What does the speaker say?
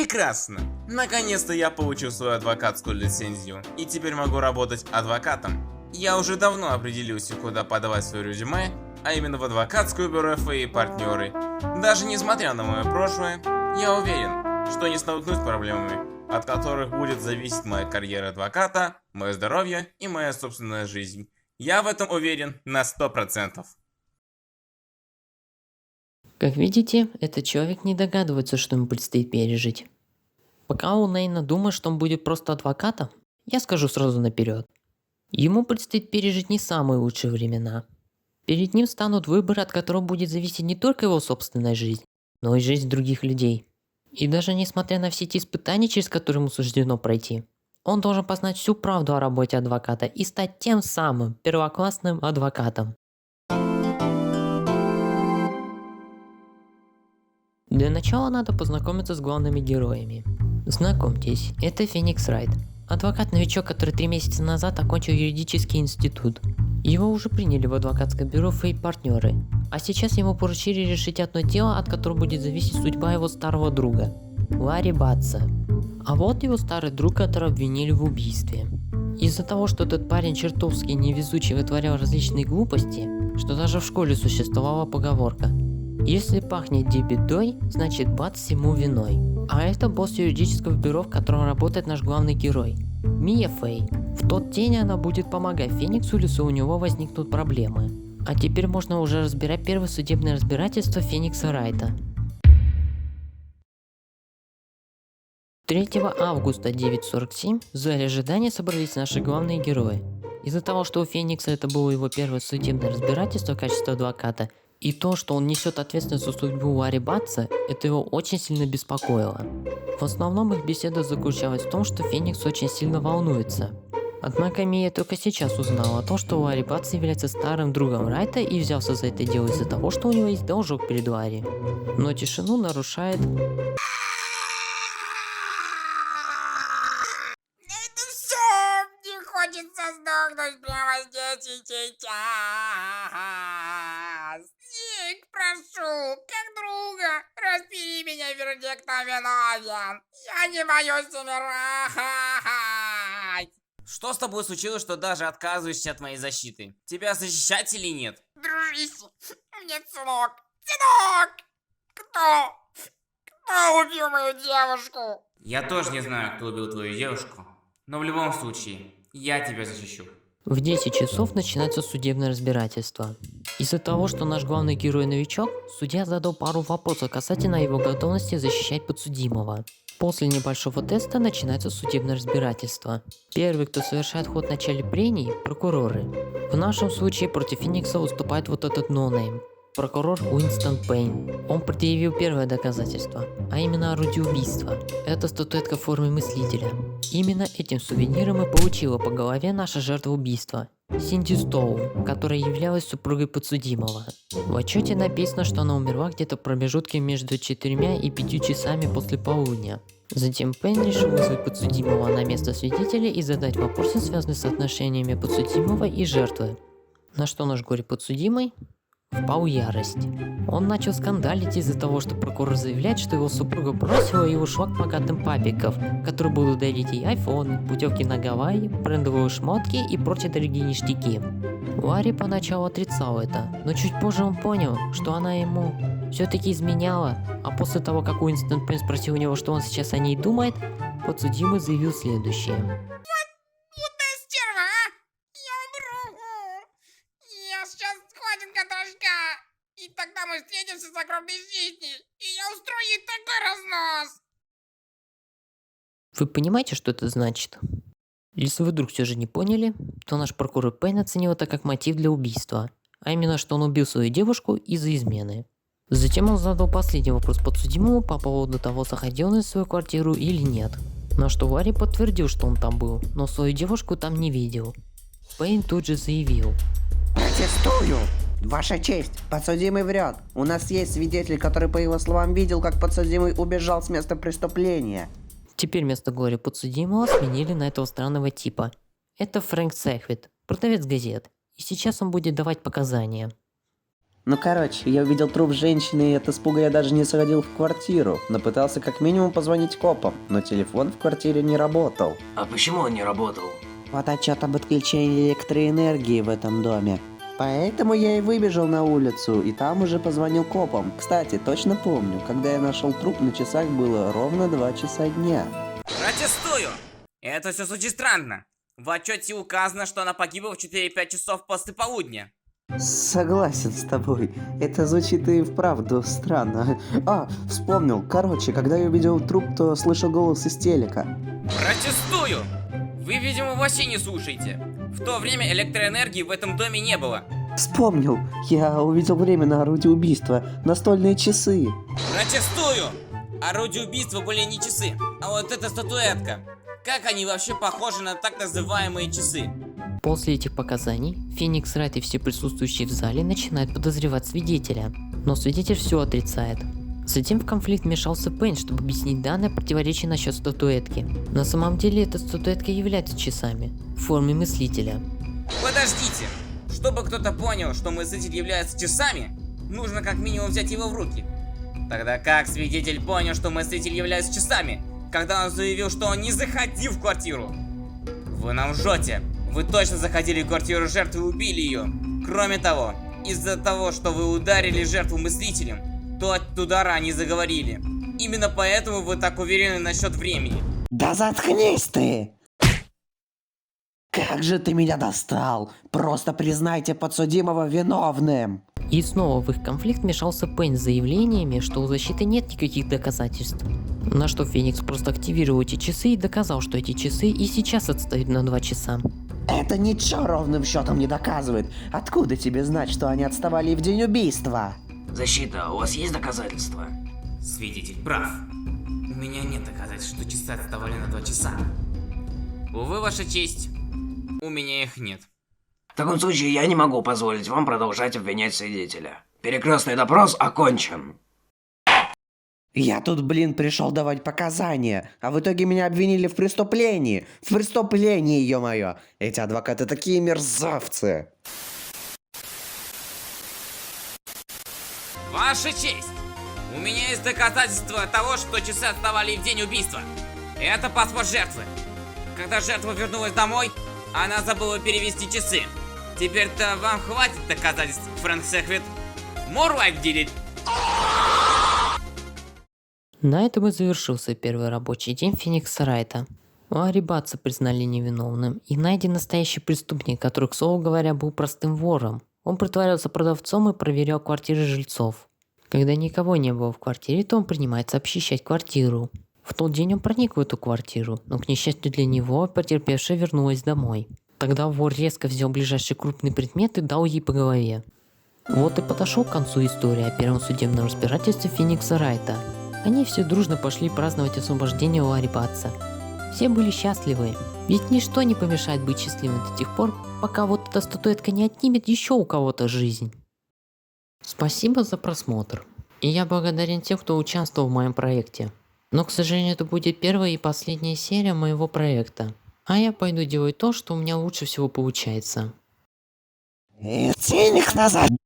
Прекрасно! Наконец-то я получил свою адвокатскую лицензию, и теперь могу работать адвокатом. Я уже давно определился, куда подавать свое резюме, а именно в адвокатскую бюро ФА и партнеры. Даже несмотря на мое прошлое, я уверен, что не столкнусь с проблемами, от которых будет зависеть моя карьера адвоката, мое здоровье и моя собственная жизнь. Я в этом уверен на 100%. Как видите, этот человек не догадывается, что ему предстоит пережить. Пока он, наверное, думает, что он будет просто адвокатом, я скажу сразу наперед. Ему предстоит пережить не самые лучшие времена. Перед ним станут выборы, от которых будет зависеть не только его собственная жизнь, но и жизнь других людей. И даже несмотря на все эти испытания, через которые ему суждено пройти, он должен познать всю правду о работе адвоката и стать тем самым первоклассным адвокатом. Для начала надо познакомиться с главными героями. Знакомьтесь, это Феникс Райт, адвокат-новичок, который 3 месяца назад окончил юридический институт. Его уже приняли в адвокатское бюро ФА и партнеры, а сейчас ему поручили решить одно дело, от которого будет зависеть судьба его старого друга – Ларри Батца. А вот его старый друг, которого обвинили в убийстве. Из-за того, что этот парень чертовски невезучий вытворял различные глупости, что даже в школе существовала поговорка: если пахнет бедой, значит Батц всему виной. А это босс юридического бюро, в котором работает наш главный герой – Мия Фэй. В тот день она будет помогать Фениксу, если у него возникнут проблемы. А теперь можно уже разбирать первое судебное разбирательство Феникса Райта. 3 августа 9:47 в зале ожидания собрались наши главные герои. Из-за того, что у Феникса это было его первое судебное разбирательство в качестве адвоката, и то, что он несет ответственность за судьбу Ларри Батца, это его очень сильно беспокоило. В основном их беседа заключалась в том, что Феникс очень сильно волнуется. Однако Мия только сейчас узнала о том, что Ларри Батц является старым другом Райта и взялся за это дело из-за того, что у него есть должок перед Ларри. Но тишину нарушает... Это все! Мне хочется сдохнуть прямо здесь и сейчас! Ник, прошу, как друга, разбери меня, вердикт виновен! Я не боюсь умирать! Что с тобой случилось, что даже отказываешься от моей защиты? Тебя защищать или нет? Дружище, мне сынок! Сынок! Кто убил мою девушку? Я тоже не знаю, кто убил твою девушку, но в любом случае, я тебя защищу. В 10 часов начинается судебное разбирательство. Из-за того, что наш главный герой новичок, судья задал пару вопросов касательно его готовности защищать подсудимого. После небольшого теста начинается судебное разбирательство. Первый, кто совершает ход в начале прений – прокуроры. В нашем случае против Феникса выступает вот этот ноунейм. Прокурор Уинстон Пейн. Он предъявил первое доказательство, а именно орудие убийства. Это статуэтка в форме мыслителя. Именно этим сувениром и получила по голове наша жертва убийства – Синди Стоун, которая являлась супругой подсудимого. В отчете написано, что она умерла где-то в промежутке между 4 и 5 часами после полудня. Затем Пейн решил вызвать подсудимого на место свидетеля и задать вопросы, связанные с отношениями подсудимого и жертвы. На что наш горе-подсудимый впал в ярость. Он начал скандалить из-за того, что прокурор заявляет, что его супруга бросила и ушла к богатым папиков, которые будут дарить ей айфоны, путевки на Гавайи, брендовые шмотки и прочие дорогие ништяки. Ларри поначалу отрицал это, но чуть позже он понял, что она ему все-таки изменяла, а после того, как Уинстон Пейн спросил у него, что он сейчас о ней думает, подсудимый заявил следующее. Путная стерва, а? Я умру! Я сейчас сходим, каташка! И тогда мы встретимся в загробной жизни, и я устрою ей такой разнос! Вы понимаете, что это значит? Если вы вдруг все же не поняли, то наш прокурор Пейн оценил это как мотив для убийства, а именно, что он убил свою девушку из-за измены. Затем он задал последний вопрос подсудимому по поводу того, заходил он в свою квартиру или нет. На что Ларри подтвердил, что он там был, но свою девушку там не видел. Пейн тут же заявил: Протестую! Ваша честь, подсудимый врет. У нас есть свидетель, который, по его словам, видел, как подсудимый убежал с места преступления. Теперь вместо Глори подсудимого сменили на этого странного типа. Это Фрэнк Сэхвит, продавец газет, и сейчас он будет давать показания. Ну короче, я увидел труп женщины, и от испуга я даже не сходил в квартиру, но пытался как минимум позвонить копам, но телефон в квартире не работал. А почему он не работал? Вот отчет об отключении электроэнергии в этом доме. Поэтому я и выбежал на улицу, и там уже позвонил копам. Кстати, точно помню, когда я нашел труп, на часах было ровно 2 часа дня. Протестую! Это все звучит странно. В отчете указано, что она погибла в 4-5 часов после полудня. Согласен с тобой. Это звучит и вправду странно. Вспомнил. Короче, когда я увидел труп, то слышал голос из телека. Протестую! Вы, видимо, вообще не слушаете. В то время электроэнергии в этом доме не было. Вспомнил. Я увидел время на орудие убийства. Настольные часы. Протестую! Орудие убийства были не часы, а вот эта статуэтка. Как они вообще похожи на так называемые часы? После этих показаний, Феникс Райт и все присутствующие в зале начинают подозревать свидетеля, но свидетель все отрицает. Затем в конфликт вмешался Пейн, чтобы объяснить данное противоречие насчет статуэтки. На самом деле эта статуэтка является часами, в форме мыслителя. Подождите! Чтобы кто-то понял, что мыслитель является часами, нужно как минимум взять его в руки. Тогда как свидетель понял, что мыслитель является часами, когда он заявил, что он не заходил в квартиру? Вы нам лжете! Вы точно заходили в квартиру жертвы и убили ее. Кроме того, из-за того, что вы ударили жертву мыслителем, то от удара они заговорили. Именно поэтому вы так уверены насчет времени. Да заткнись ты! Как же ты меня достал! Просто признайте подсудимого виновным! И снова в их конфликт вмешался Пейн с заявлениями, что у защиты нет никаких доказательств. На что Феникс просто активировал эти часы и доказал, что эти часы и сейчас отстают на 2 часа. Это ничего ровным счетом не доказывает. Откуда тебе знать, что они отставали и в день убийства? Защита, у вас есть доказательства? Свидетель прав. У меня нет доказательств, что часы отставали на 2 часа. Увы, ваша честь, у меня их нет. В таком случае я не могу позволить вам продолжать обвинять свидетеля. Перекрестный допрос окончен. Я тут, пришел давать показания, а в итоге меня обвинили в преступлении. В преступлении, ё-моё. Эти адвокаты такие мерзавцы. Ваша честь! У меня есть доказательства того, что часы отставали и в день убийства. Это паспорт жертвы. Когда жертва вернулась домой, она забыла перевести часы. Теперь-то вам хватит доказательств, Фрэнк Секвит. More like did it. На этом и завершился первый рабочий день Феникса Райта. Ларри Батса признали невиновным и найден настоящий преступник, который, к слову говоря, был простым вором. Он притворялся продавцом и проверял квартиры жильцов. Когда никого не было в квартире, то он принимается обчищать квартиру. В тот день он проник в эту квартиру, но, к несчастью для него, потерпевшая вернулась домой. Тогда вор резко взял ближайший крупный предмет и дал ей по голове. Вот и подошел к концу история о первом судебном разбирательстве Феникса Райта. Они все дружно пошли праздновать освобождение Ларри Батса. Все были счастливы, ведь ничто не помешает быть счастливым до тех пор, пока вот эта статуэтка не отнимет еще у кого-то жизнь. Спасибо за просмотр. И я благодарен тем, кто участвовал в моем проекте. Но, к сожалению, это будет первая и последняя серия моего проекта. А я пойду делать то, что у меня лучше всего получается. Денег назад!